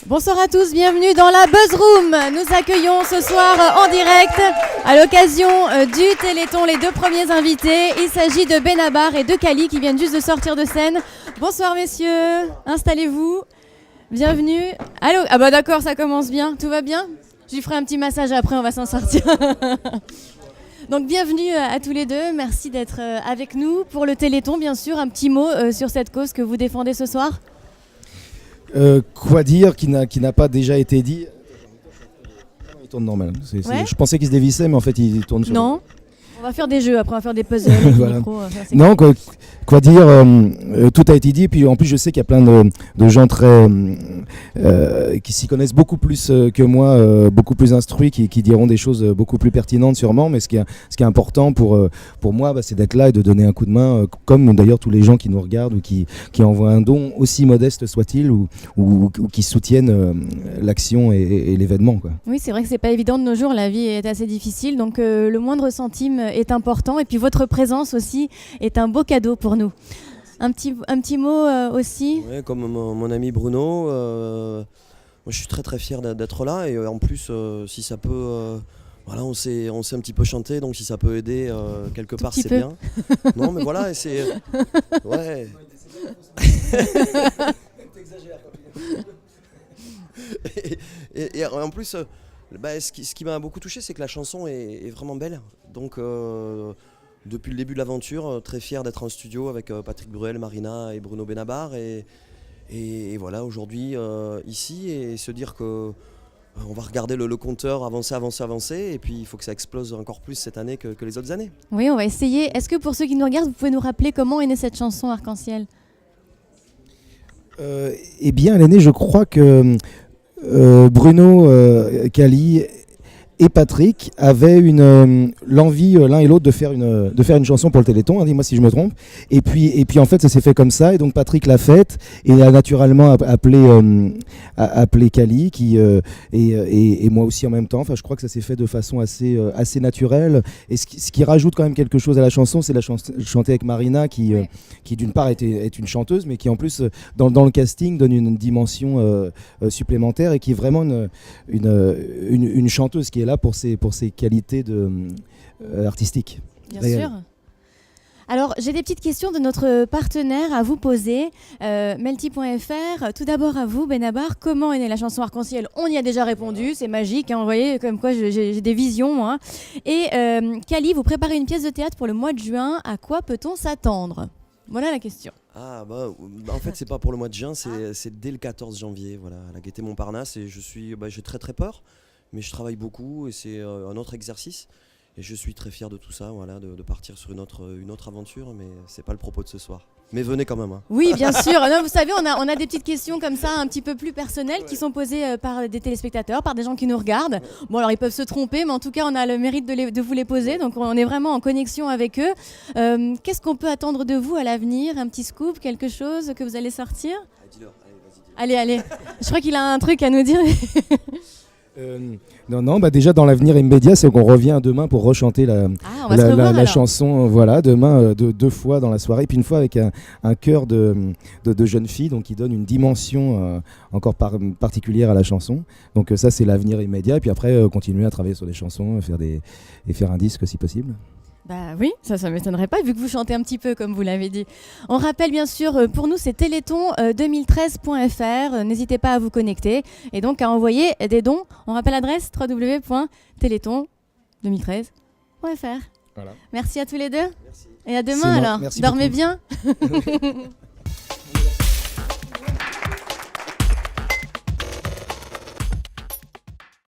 Bonsoir à tous, bienvenue dans la Buzz Room. Nous accueillons ce soir en direct, à l'occasion du Téléthon, les deux premiers invités. Il s'agit de Benabar et de Kali qui viennent juste de sortir de scène. Bonsoir messieurs, installez-vous. Bienvenue. Allô. Ah bah d'accord, ça commence bien, tout va bien? Je lui ferai un petit massage après, on va s'en sortir. Donc bienvenue à tous les deux, merci d'être avec nous pour le Téléthon. Bien sûr, un petit mot sur cette cause que vous défendez ce soir. Quoi dire qui n'a pas déjà été dit? Il tourne normal. Ouais. Je pensais qu'il se dévissait, mais en fait il tourne sur... Non, on va faire des jeux, après on va faire des puzzles. Voilà. Micro, non, quoi dire, tout a été dit, puis en plus je sais qu'il y a plein de gens très qui s'y connaissent beaucoup plus que moi, beaucoup plus instruits, qui diront des choses beaucoup plus pertinentes sûrement, mais ce qui est important pour moi, c'est d'être là et de donner un coup de main, comme d'ailleurs tous les gens qui nous regardent ou qui envoient un don, aussi modeste soit-il, ou qui soutiennent l'action et l'événement, quoi. Oui, c'est vrai que c'est pas évident de nos jours, la vie est assez difficile, donc le moindre centime est important, et puis votre présence aussi est un beau cadeau pour nous. Un petit mot aussi. Ouais, comme mon ami Bruno, moi, je suis très très fier d'être là, et en plus si ça peut, voilà, on sait un petit peu chanter, donc si ça peut aider quelque part c'est bien. Non mais voilà, et c'est ouais. et en plus, ce qui m'a beaucoup touché, c'est que la chanson est vraiment belle, donc depuis le début de l'aventure, très fier d'être en studio avec Patrick Bruel, Marina et Bruno Benabar, et voilà, aujourd'hui ici, et se dire que on va regarder le compteur avancer, et puis il faut que ça explose encore plus cette année que les autres années. Oui, on va essayer. Est-ce que pour ceux qui nous regardent, vous pouvez nous rappeler comment est née cette chanson Arc-en-Ciel? Eh bien, elle est née, je crois que Bruno, Kali et Patrick avaient l'envie l'un et l'autre de faire une chanson pour le Téléthon, hein, dis-moi si je me trompe. Et puis en fait ça s'est fait comme ça, et donc Patrick l'a faite et a naturellement appelé Kali et moi aussi en même temps. Enfin, je crois que ça s'est fait de façon assez naturelle. Et ce qui rajoute quand même quelque chose à la chanson, c'est la chantée avec Marina qui d'une part est une chanteuse, mais qui en plus dans le casting donne une dimension supplémentaire, et qui est vraiment une chanteuse qui est là pour ses qualités artistiques. Bien réelles. sûr. Alors, j'ai des petites questions de notre partenaire à vous poser, Melty.fr. Tout d'abord à vous, Benabar, comment est née la chanson Arc-en-Ciel? On y a déjà répondu, c'est magique, hein, vous voyez, comme quoi j'ai des visions. Hein. Et Kali, vous préparez une pièce de théâtre pour le mois de juin, à quoi peut-on s'attendre? Voilà la question. Ah en fait c'est pas pour le mois de juin, c'est dès le 14 janvier, voilà, à la Gaîté Montparnasse, et j'ai très très peur. Mais je travaille beaucoup, et c'est un autre exercice, et je suis très fier de tout ça, voilà, de partir sur une autre aventure, mais c'est pas le propos de ce soir. Mais venez quand même. Hein. Oui, bien sûr. Non, vous savez, on a des petites questions comme ça, un petit peu plus personnelles, qui sont posées par des téléspectateurs, par des gens qui nous regardent. Bon, alors ils peuvent se tromper, mais en tout cas, on a le mérite de vous les poser, donc on est vraiment en connexion avec eux. Qu'est-ce qu'on peut attendre de vous à l'avenir? Un petit scoop, quelque chose que vous allez sortir? Allez. Je crois qu'il a un truc à nous dire. Non, déjà dans l'avenir immédiat, c'est qu'on revient demain pour rechanter la chanson, voilà, demain deux fois dans la soirée, puis une fois avec un chœur de jeunes filles, donc qui donne une dimension encore particulière à la chanson. Donc ça, c'est l'avenir immédiat, et puis après continuer à travailler sur des chansons, faire un disque si possible. Bah oui, ça m'étonnerait pas, vu que vous chantez un petit peu, comme vous l'avez dit. On rappelle bien sûr, pour nous, c'est téléthon2013.fr. N'hésitez pas à vous connecter et donc à envoyer des dons. On rappelle l'adresse www.téléthon2013.fr. Voilà. Merci à tous les deux. Merci. Et à demain alors. Merci Dormez beaucoup. bien.